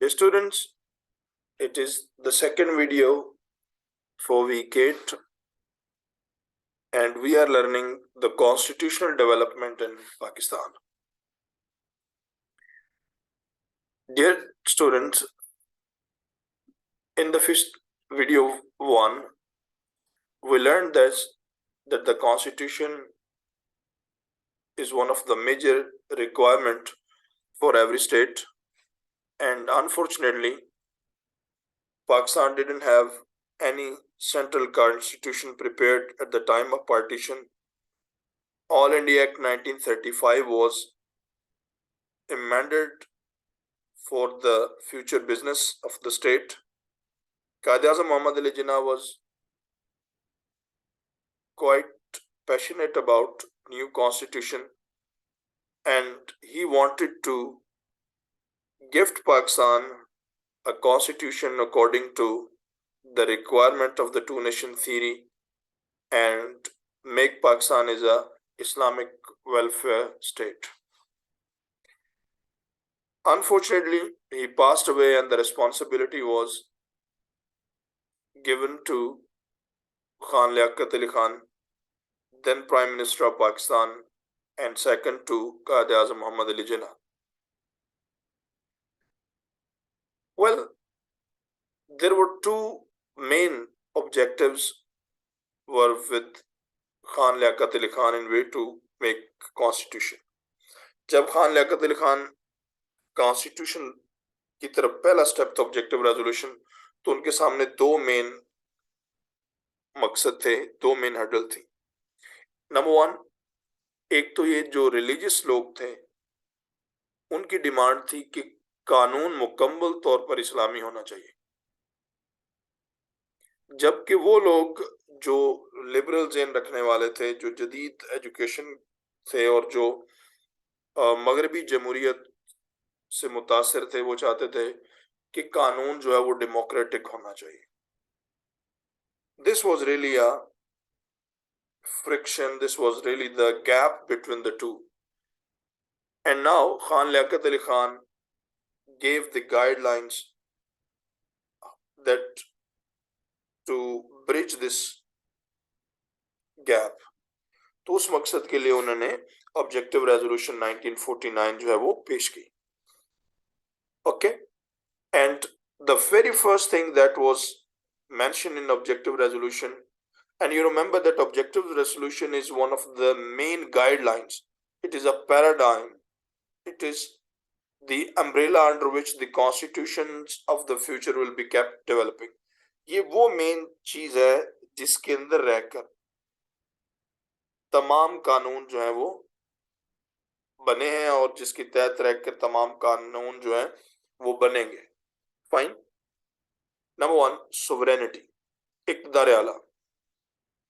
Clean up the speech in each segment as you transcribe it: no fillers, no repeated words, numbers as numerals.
Students, it is the second video for week 8 and we are learning the constitutional development in Pakistan. Dear students, in the first video 1, we learned that the constitution is one of the major requirement for every state, and unfortunately Pakistan didn't have any central constitution prepared at the time of partition. All India Act 1935 was amended for the future business of the state. Quaid-e-Azam Muhammad Ali Jinnah was quite passionate about new constitution, and he wanted to gift Pakistan a constitution according to the requirement of the two nation theory and make Pakistan as a Islamic welfare state. Unfortunately, he passed away and the responsibility was given to Khan Liaquat Ali Khan, then Prime Minister of Pakistan, and second to Quaid-e-Azam Muhammad Ali Jinnah. Well, there were two main objectives were with Khan Liaquat Ali Khan in way to make constitution. जब Khan Liaquat Ali Khan constitution की तरफ पहला step था objective resolution, तो उनके सामने दो main मकसद थे, दो मेन हर्डल थी. नंबर 1, एक तो ये जो रिलीजियस लोग थे उनकी डिमांड थी कि कानून मुकम्मल तौर पर इस्लामी होना चाहिए, जबकि वो लोग जो लिबरल ज़हन रखने वाले थे, जो जदीद एजुकेशन थे और जो मगरबी जमहूरियत से मुतासिर थे, वो चाहते थे कि कानून जो है वो डेमोक्रेटिक होना चाहिए. This was really a friction, this was really the gap between the two. And now Khan Liaquat Ali Khan gave the guidelines that to bridge this gap. तो उस मकसद के लिए उन्होंने ऑब्जेक्टिव रेजोल्यूशन 1949 जो है वो पेश की. Okay, and the very first thing that was mentioned in objective resolution, and you remember that objective resolution is one of the main guidelines, it is a paradigm, it is the umbrella under which the constitutions of the future will be kept developing. ये वो main चीज है जिसके अंदर रहकर तमाम कानून जो है वो बने हैं और जिसके तहत रहकर तमाम कानून जो है वो बनेंगे. फाइन. नंबर 1, sovereignty, इक़्तिदार आला.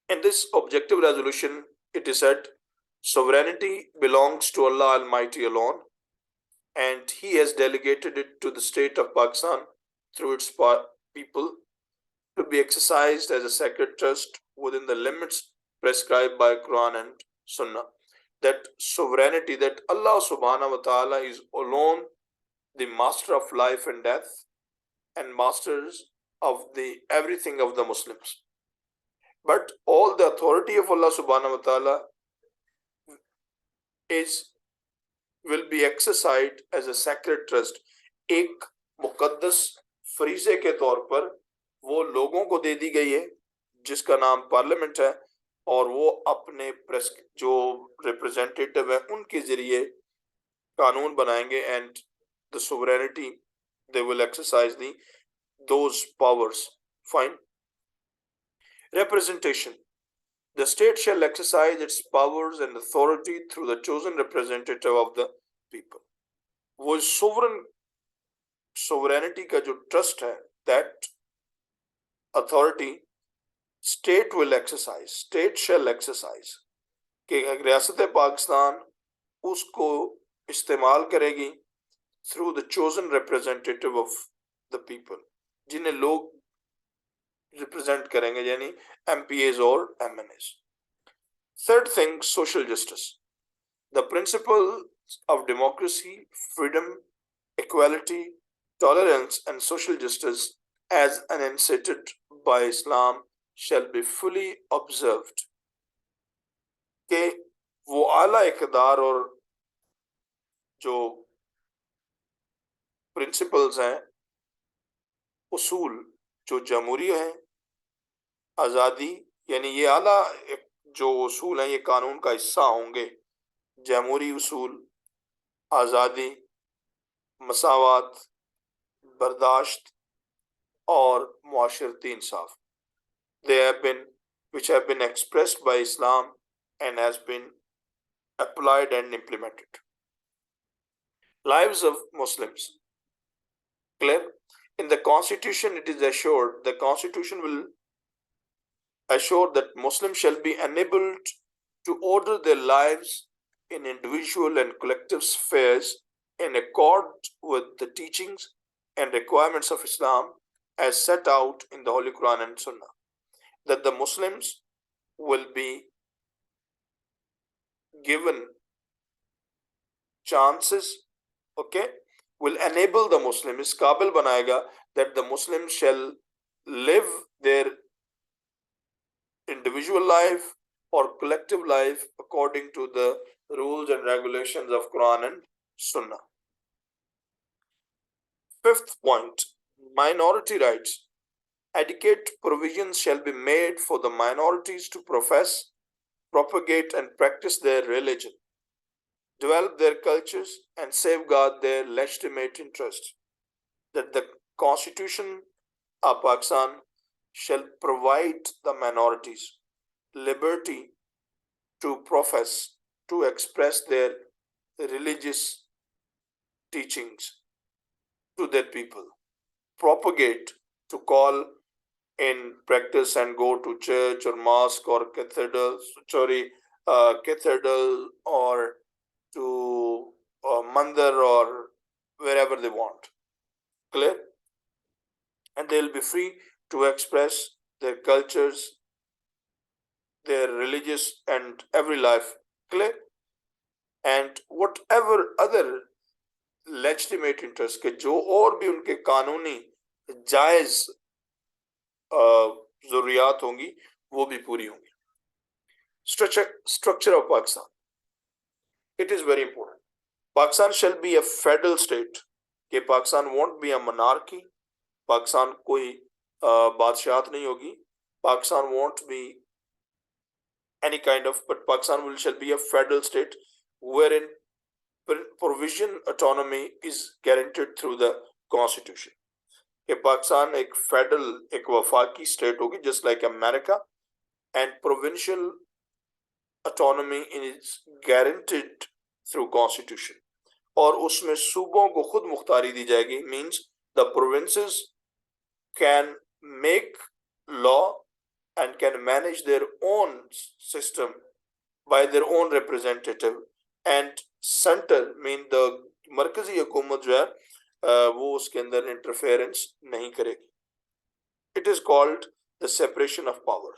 In this objective resolution, it is said, sovereignty belongs to Allah Almighty alone, and He has delegated it to the state of Pakistan through its people to be exercised as a sacred trust within the limits prescribed by Quran and Sunnah. That sovereignty, that Allah subhanahu wa ta'ala is alone the master of life and death and masters of the everything of the Muslims. But all the authority of Allah subhanahu wa ta'ala will be exercised as a sacred trust. एक मुकद्दस फरीज़े के तौर पर वो लोगों को दे दी गई है जिसका नाम पार्लियामेंट है, और वो अपने जो रिप्रेजेंटेटिव है उनके जरिए कानून बनाएंगे, and the sovereignty they will exercise those powers. Fine. Representation. The state shall exercise its powers and authority through the chosen representative of the people. वो sovereignty का जो trust है, that authority state will exercise, state shall exercise, कि रियासत पाकिस्तान उसको इस्तेमाल करेगी through the chosen representative of the people, जिन्हें लोग रिप्रेजेंट करेंगे, यानी MPAs और MNAs. Third thing, social justice. The principles of democracy, freedom, equality, tolerance and social justice as enunciated by Islam shall be fully observed. कि वो आला इक़दार और जो प्रिंसिपल्स हैं, उसूल जो जमहूरियत है, आज़ादी, यानी ये आला जो उसूल हैं ये कानून का हिस्सा होंगे। जमहूरी उसूल, आज़ादी, मसावात, बर्दाश्त और मुआशरती इंसाफ, which have been expressed by Islam and has been applied and implemented. Lives of Muslims. Clear? In the Constitution, it is assured, the Constitution will assure that Muslims shall be enabled to order their lives in individual and collective spheres in accord with the teachings and requirements of Islam as set out in the Holy Quran and Sunnah. That the Muslims will be given chances, okay, will enable the Muslim, is काबिल बनाएगा that the Muslims shall live their individual life or collective life according to the rules and regulations of Quran and Sunnah. Fifth point, minority rights. Adequate provisions shall be made for the minorities to profess, propagate and practice their religion, develop their cultures and safeguard their legitimate interests. That the Constitution of Pakistan shall provide the minorities liberty to profess, to express their religious teachings to their people, propagate, to call in practice and go to church or mosque or cathedral or to mandir or wherever they want. Clear? And they'll be free to express their cultures, their religious and every life. Clear? And whatever other legitimate interest के जो और भी उनके कानूनी जायज ज़रूरियात होंगी वो भी पूरी होंगी. Structure of Pakistan. It is very important. Pakistan shall be a federal state. कि Pakistan won't be a monarchy. Pakistan कोई बादशाहत नहीं होगी. Pakistan won't be any kind of, but Pakistan shall be a federal state wherein provision autonomy is guaranteed through the Constitution. कि पाकिस्तान एक federal एक वफाकी state होगी just like America, and provincial autonomy is guaranteed through Constitution. और उसमें सूबों को खुद मुख्तारी दी जाएगी, means the provinces can make law and can manage their own system by their own representative, and center mean the मरकजी हुकूमत जो है वो उसके अंदर इंटरफेरेंस नहीं करेगी. It is called the separation of power.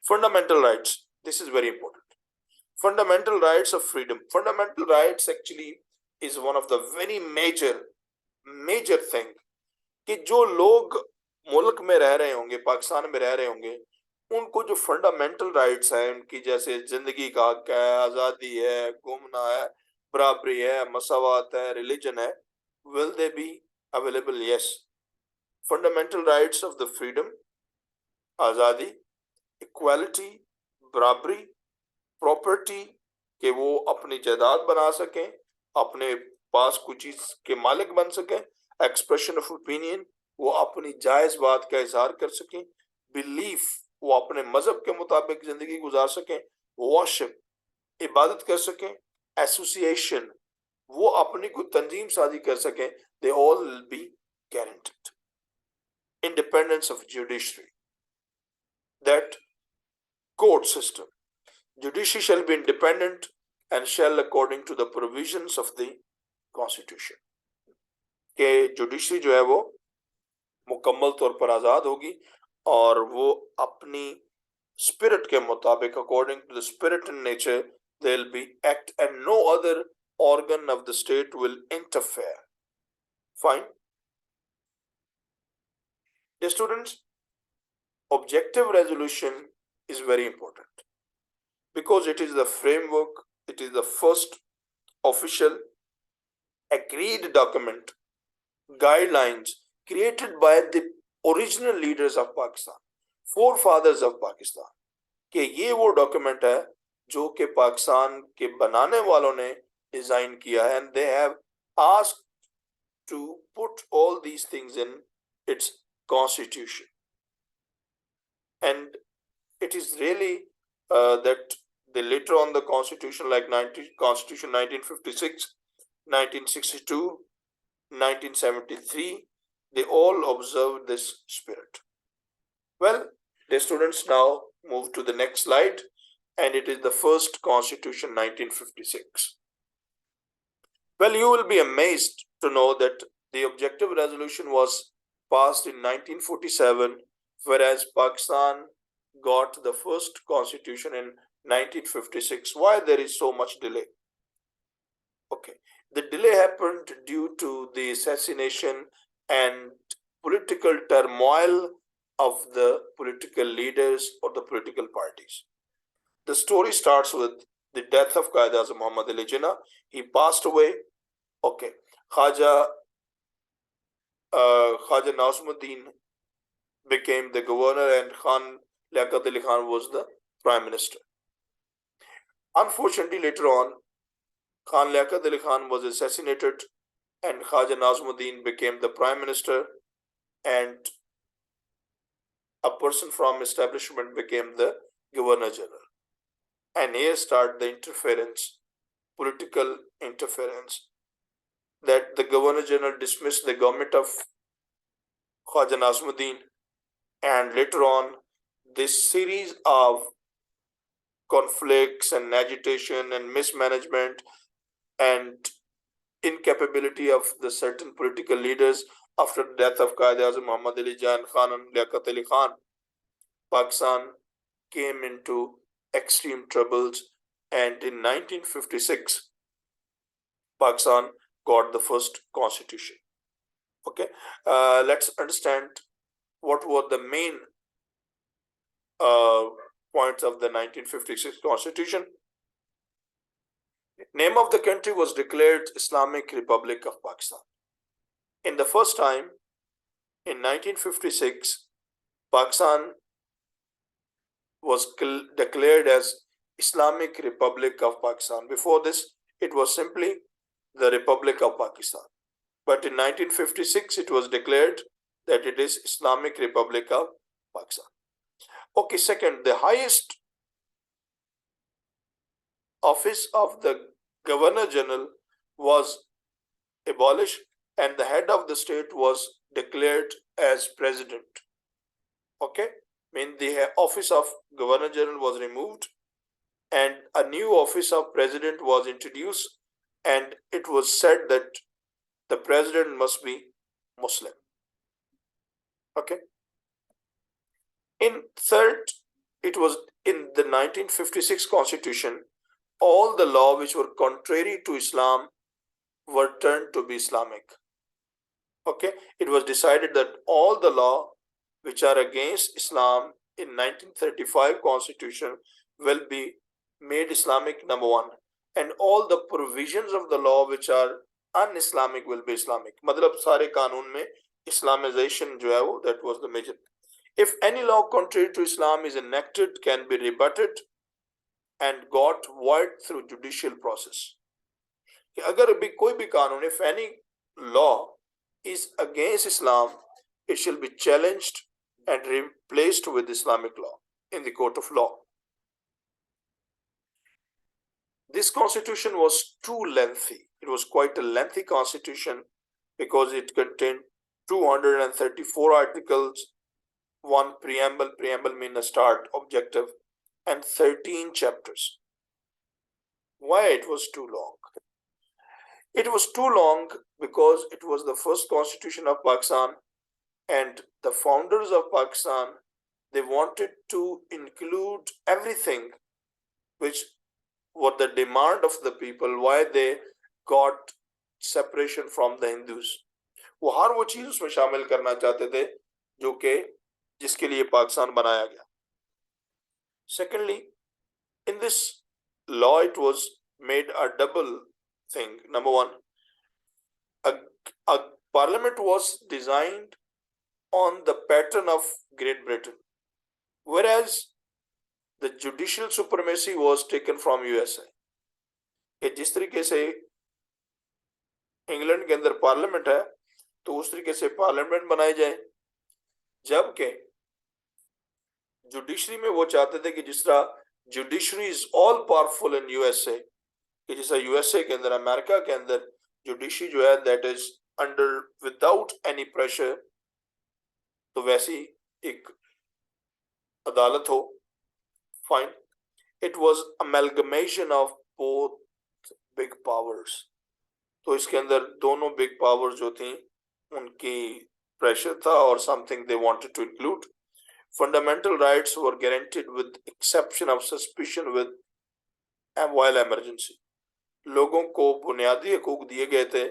Fundamental rights. This is very important. Fundamental rights of freedom. Fundamental rights actually is one of the very major thing कि जो लोग मुल्क में रह रहे होंगे, पाकिस्तान में रह रहे होंगे, उनको जो फंडामेंटल राइट्स हैं उनकी, जैसे जिंदगी का हक है, आज़ादी है, घूमना है, बराबरी है, मसावात है, रिलीजन है, will they be available? Yes. Fundamental rights of the freedom, आज़ादी, इक्वालिटी, बराबरी, प्रॉपर्टी कि वो अपनी जायदाद बना सकें, अपने पास कुछ चीज के मालिक बन सकें, एक्सप्रेशन ऑफ ओपिनियन वो अपनी जायज बात का इजहार कर सकें, बिलीफ वो अपने मजहब के मुताबिक जिंदगी गुजार सकें, वर्शिप इबादत कर सकें, एसोसिएशन वो अपनी कोई तंजीम साजी कर सकें, they all will be guaranteed. Independence of judiciary, that court system. Judiciary shall be independent and shall according to the provisions of the Constitution. कि जुडिशरी जो है वो मुकम्मल तौर पर आज़ाद होगी और वो अपनी स्पिरिट के मुताबिक according to the spirit and nature they will be act and no other organ of the state will interfere. Fine. Dear students, objective resolution is very important because it is the framework, it is the first official agreed document, guidelines created by the original leaders of Pakistan, forefathers of Pakistan, कि ये वो document है जो कि पाकिस्तान के बनाने वालों ने डिजाइन किया है, and they have asked to put all these things in its constitution. And it is really that they later on the constitution, like Constitution 1956, 1962, 1973, they all observed this spirit. Well, the students now move to the next slide, and it is the first Constitution 1956. Well, you will be amazed to know that the objective resolution was passed in 1947, whereas Pakistan got the first constitution in 1956. Why there is so much delay? Okay, the delay happened due to the assassination and political turmoil of the political leaders or the political parties. The story starts with the death of Qaeda Azam Muhammad Ali Jinnah. He passed away. Okay, Khaja Nazimuddin became the governor, and Khan Liaquat Ali Khan was the prime minister. Unfortunately, later on, Khan Liaquat Ali Khan was assassinated, and Khaja Nazimuddin became the prime minister, and a person from establishment became the governor general. And here started the interference, political interference, that the governor general dismissed the government of Khaja Nazimuddin, and later on this series of conflicts and agitation and mismanagement and incapability of the certain political leaders after the death of Qaeda Azam Muhammad Ali Jinnah Khan and Liaquat Ali Khan, Pakistan came into extreme troubles, and in 1956 Pakistan got the first constitution. Okay, let's understand what were the main points of the 1956 constitution. Name of the country was declared Islamic Republic of Pakistan. In the first time, in 1956, Pakistan was declared as Islamic Republic of Pakistan. Before this, it was simply the Republic of Pakistan. But in 1956, it was declared that it is Islamic Republic of Pakistan. Okay, second, the highest office of the Governor General was abolished, and the head of the state was declared as president. Okay, the office of Governor General was removed, and a new office of president was introduced, and it was said that the president must be Muslim. Okay. In third, it was in the 1956 constitution, all the law which were contrary to Islam were turned to be Islamic. Okay, it was decided that all the law which are against Islam in 1935 constitution will be made Islamic, number one, and all the provisions of the law which are un-Islamic will be Islamic. मतलब सारे कानून में Islamization जो है वो, that was the major. If any law contrary to Islam is enacted, can be rebutted and got void through judicial process. कि अगर भी कोई भी कानून, if any law is against Islam, it shall be challenged and replaced with Islamic law in the court of law. This constitution was too lengthy. It was quite a lengthy constitution because it contained 234 articles, one preamble means a start, objective, and 13 chapters. Why it was too long? It was too long because it was the first constitution of Pakistan, and the founders of Pakistan, they wanted to include everything which were the demand of the people, why they got separation from the Hindus, वो हर वो चीज उसमें शामिल करना चाहते थे जो कि जिसके लिए पाकिस्तान बनाया गया। Secondly, in this law it was made a double thing. Number one, a, a parliament was designed on the pattern of Great Britain, whereas the judicial supremacy was taken from USA. कि जिस तरीके से England के अंदर parliament है तो उस तरीके से पार्लियामेंट बनाई जाए, जबकि जुडिशरी में वो चाहते थे कि जिस तरह judiciary is all powerful in USA, कि जैसा यूएसए के अंदर, अमेरिका के अंदर जुडिशरी जो है that is under without any pressure, तो वैसी एक अदालत हो। Fine, it was amalgamation of both big powers, तो इसके अंदर दोनों बिग पावर्स जो थी उनकी प्रेशर था और something they wanted to include. Fundamental rights were guaranteed with exception of suspicion with while emergency, लोगों को बुनियादी हकूक दिए गए थे,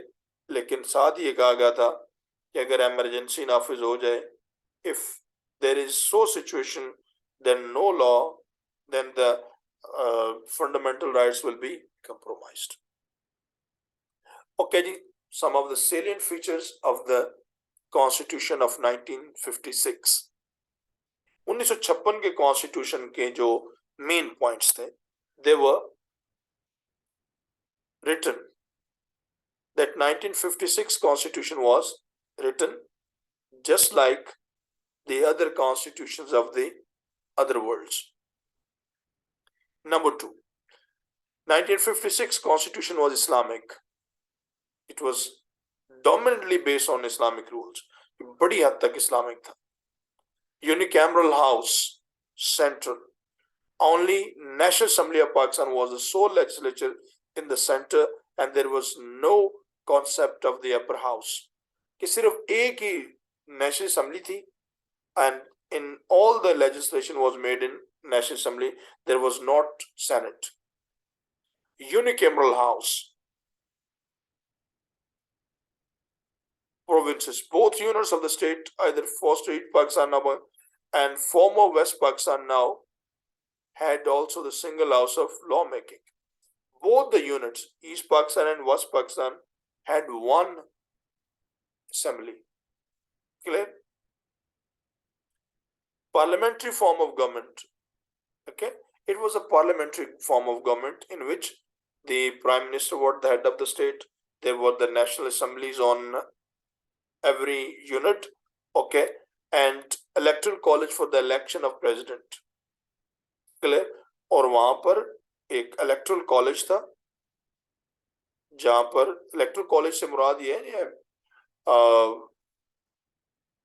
लेकिन साथ ये कहा गया था कि अगर इमरजेंसी नाफिज हो जाए, if there is so situation then no law, then the fundamental rights will be compromised. Okay ji, some of the salient features of the Constitution of 1956. 1956 के कॉन्स्टिट्यूशन के जो मेन पॉइंट्स थे, they were written that 1956 Constitution was written just like the other constitutions of the other worlds. Number two, 1956 Constitution was Islamic. It was dominantly based on Islamic rules. बड़ी हद तक Islamic था. Unicameral House, Central. Only National Assembly of Pakistan was the sole legislature in the center, and there was no concept of the upper house. कि सिर्फ एक ही National Assembly थी, and in all the legislation was made in National Assembly. There was not Senate. Unicameral House. Provinces, both units of the state, either foster East Pakistan now and former West Pakistan now, had also the single house of lawmaking. Both the units, East Pakistan and West Pakistan, had one assembly. Clear? Parliamentary form of government. Okay, it was a parliamentary form of government in which the Prime Minister was the head of the state. There were the national assemblies on every unit, okay, and electoral college for the election of president. Clear? और वहां पर एक electoral college था, जहां पर electoral college से मुराद ये है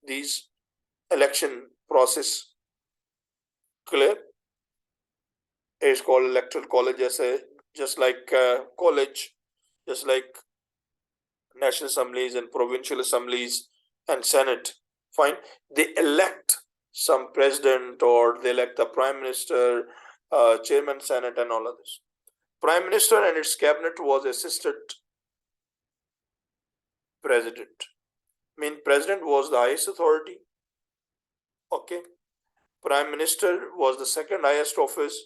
these election process. Clear? Is called electoral college, just like college, just like national assemblies and provincial assemblies and senate. Fine, they elect some president or they elect the prime minister, chairman senate and all of this. Prime minister and its cabinet was assistant president. I mean, president was the highest authority. Okay, prime minister was the second highest office.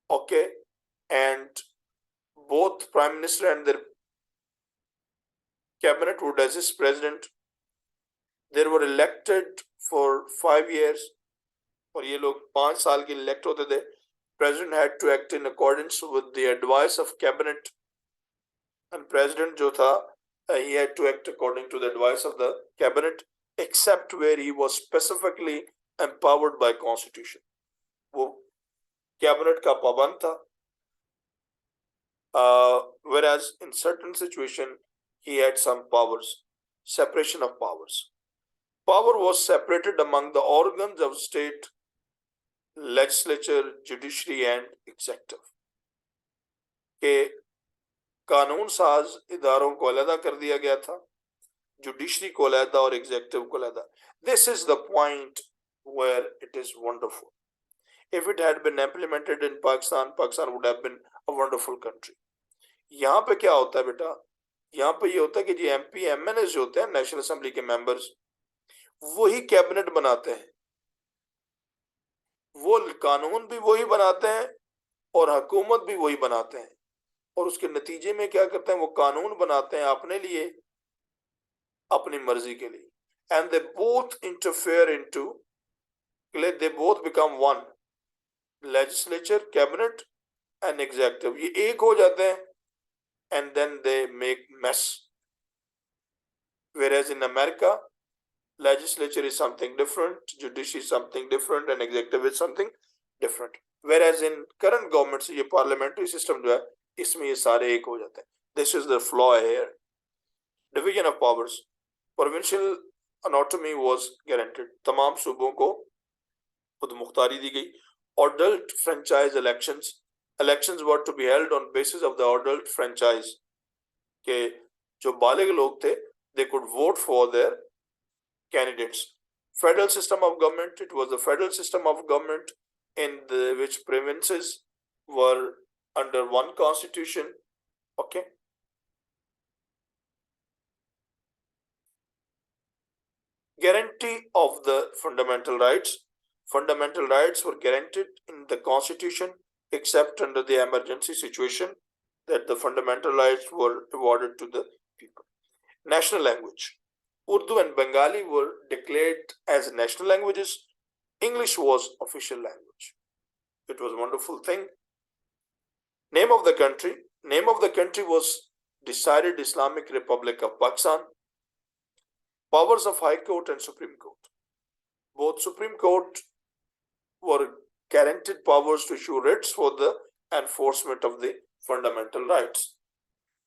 Okay, and both prime minister and their cabinet would assist president. They were elected for 5 years, और ये लोग 5 साल के elect होते थे. President had to act in accordance with the advice of cabinet, and president जो था, he had to act according to the advice of the cabinet, except where he was specifically empowered by constitution. वो cabinet का पाबंद था, whereas in certain situation he had some powers. Separation of powers. Power was separated among the organs of state, legislature, judiciary and executive. के कानून साज इदारों को अलग कर दिया गया था, judiciary को अलग और executive को अलग. This is the point where it is wonderful. If it had been implemented in Pakistan, Pakistan would have been a wonderful country. यहाँ पे क्या होता है बेटा, यहाँ पे ये होता है कि जी MP MNA जो होते हैं नेशनल असेंबली के मेंबर्स, वही कैबिनेट बनाते हैं, वो कानून भी वही बनाते हैं और हुकूमत भी वही बनाते हैं, और उसके नतीजे में क्या करते हैं, वो कानून बनाते हैं अपने लिए, अपनी मर्जी के लिए, and they both interfere into, they both become one, legislature, cabinet and executive, ये एक हो जाते हैं, and then they make mess. Whereas in America, legislature is something different, judiciary is something different, and executive is something different. Whereas in current government से ये parliamentary system जो है, इसमें ये सारे एक हो जाते हैं. This is the flaw here. Division of powers. Provincial autonomy was guaranteed. तमाम सूबों को खुद मुख्तारी दी गई. Adult franchise elections. Elections were to be held on basis of the adult franchise. के जो बालिग लोग थे, they could vote for their candidates. Federal system of government, it was the federal system of government in which provinces were under one constitution. Okay. Guarantee of the fundamental rights. Fundamental rights were guaranteed in the constitution except under the emergency situation, that the fundamental rights were awarded to the people. National language. Urdu and Bengali were declared as national languages. English was official language. It was a wonderful thing. Name of the country. Name of the country was decided Islamic Republic of Pakistan. Powers of High Court and Supreme Court. Both Supreme Court were guaranteed powers to issue writs for the enforcement of the fundamental rights.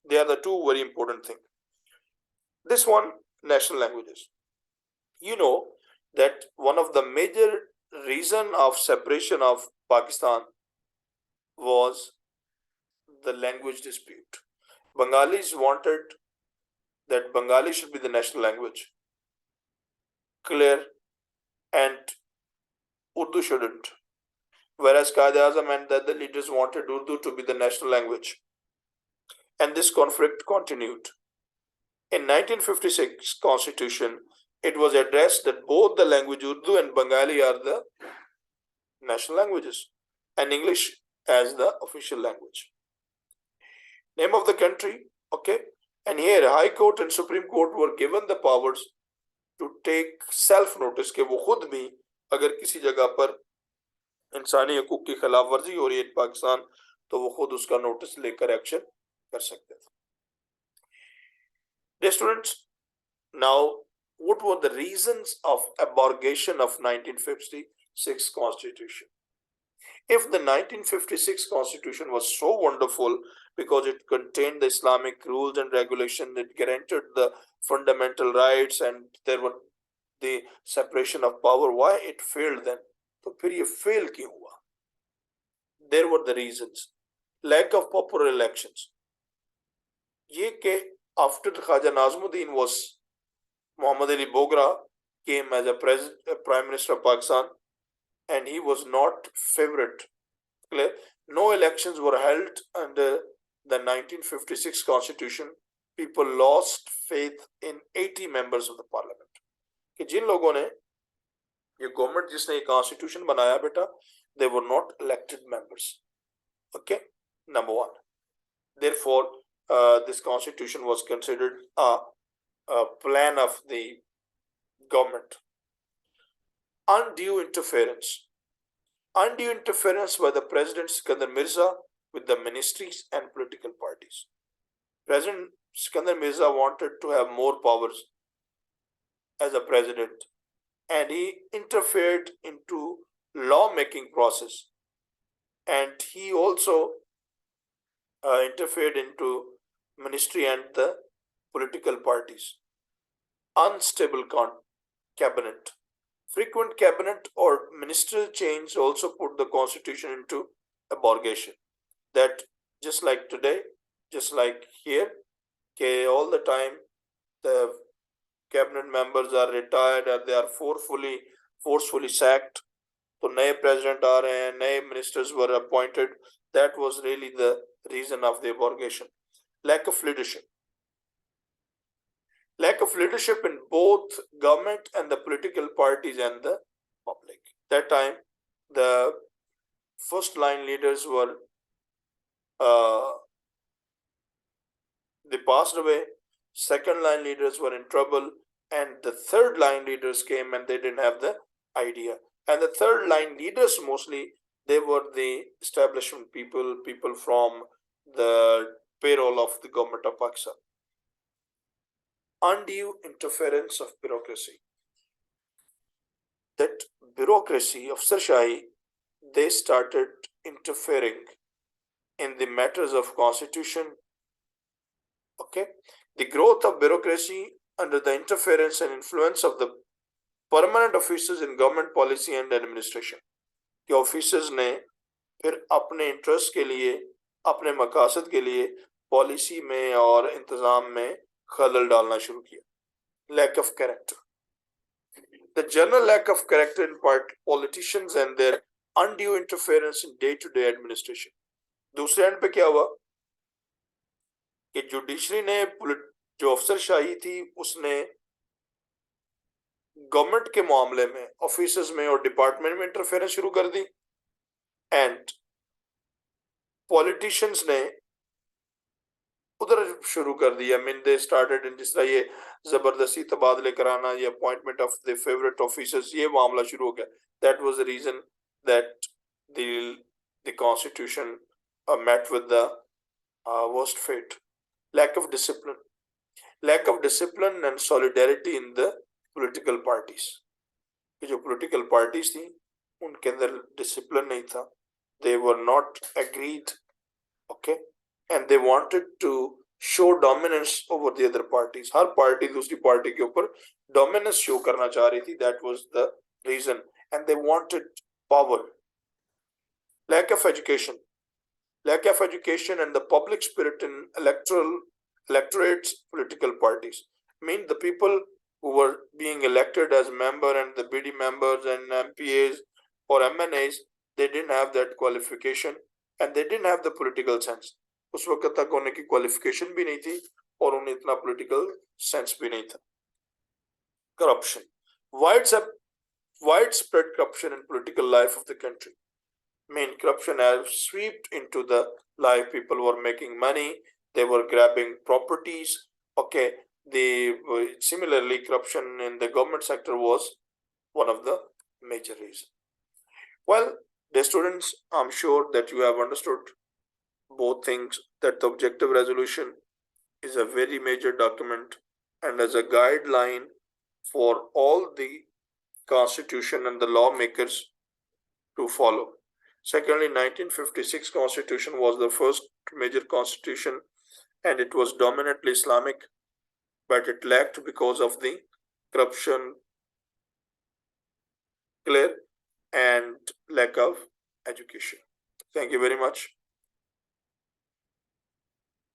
They are the two very important things. This one, national languages. You know that one of the major reason of separation of Pakistan was the language dispute. Bengalis wanted that Bengali should be the national language. Clear. And Urdu shouldn't. Whereas Quaid-e-Azam and the other leaders wanted Urdu to be the national language. And this conflict continued. In 1956 Constitution, it was addressed that both the language Urdu and Bengali are the national languages, and English as the official language. Name of the country, okay? And here High Court and Supreme Court were given the powers to take self-notice कि वो खुद भी अगर किसी जगह पर इंसानी हकूक की खिलाफ वर्जी हो रही है पाकिस्तान, तो वो खुद उसका नोटिस लेकर एक्शन कर सकते थे. Dear students, now what were the reasons of abrogation of 1956 Constitution? If the 1956 Constitution was so wonderful because it contained the Islamic rules and regulations, it guaranteed the fundamental rights, and there were the separation of power, why it failed then? तो फिर ये fail क्यों हुआ? There were the reasons. Lack of popular elections. ये के after Khaja Nazmuddin was, Muhammad Ali Bogra came as a Prime Minister of Pakistan, and he was not favorite. No elections were held under the 1956 Constitution. People lost faith in 80 members of the parliament. कि जिन लोगों ने ये government जिसने ये constitution बनाया बेटा, they were not elected members. Okay, number one. Therefore, this constitution was considered a plan of the government. Undue interference. Undue interference by the President Sikandar Mirza with the ministries and political parties. President Sikandar Mirza wanted to have more powers as a president, and he interfered into law-making process, and he also interfered into ministry and the political parties. Unstable cabinet. Frequent cabinet or ministerial change also put the constitution into abrogation. That just like today, just like here, all the time the cabinet members are retired or they are forcefully sacked. तो नए president आ रहे हैं, नए ministers were appointed. That was really the reason of the abrogation. Lack of leadership. lack of leadership in both government and the political parties and the public. That time, the first line leaders were they passed away. Second line leaders were in trouble, and the third line leaders came and they didn't have the idea. And the third line leaders mostly they were the establishment people from the payroll of the government of Pakistan. Undue interference of bureaucracy. That bureaucracy of Afzarshahi, they started interfering in the matters of constitution. Okay, the growth of bureaucracy under the interference and influence of the permanent officers in government policy and administration. कि officers ने फिर अपने interest के लिए अपने मकासद के लिए policy में और इंतजाम में खलल डालना शुरू किया. Lack of character. The general lack of character in politicians and their undue interference in day-to-day administration. दूसरे एंड पे क्या हुआ कि जुडिशरी ने जो अफसरशाही थी उसने गवर्नमेंट के मामले में ऑफिसर्स में और डिपार्टमेंट में इंटरफेरेंस शुरू कर दी एंड पॉलिटिशियंस ने उधर शुरू कर दिया. मीन दे स्टार्टेड इन जिस तरह ये जबरदस्ती तबादले कराना या appointment of the favourite officers ये मामला शुरू हो गया. That was the reason that the constitution met with the worst fate. Lack of discipline and solidarity in the political parties. जो political parties थी उनके अंदर discipline नहीं था. They were not agreed, okay, and they wanted to show dominance over the other parties. Her party दूसरी party के ऊपर dominance show करना चाह रही थी. That was the reason, and they wanted power. Lack of education and the public spirit in electorates political parties. Mean the people who were being elected as member and the BD members and MPAs or MNAs, they didn't have that qualification and they didn't have the political sense. उस वक्त तक उन्हें की qualification भी नहीं थी और उन्हें इतना political sense भी नहीं था. Corruption. Widespread corruption in political life of the country. Mean corruption has swept into the life. People were making money, they were grabbing properties. Okay, similarly corruption in the government sector was one of the major reasons. Well, dear students, I'm sure that you have understood both things, that the objective resolution is a very major document and as a guideline for all the constitution and the lawmakers to follow. Secondly, 1956 Constitution was the first major constitution and it was dominantly Islamic, but it lacked because of the corruption, clear, and lack of education. Thank you very much.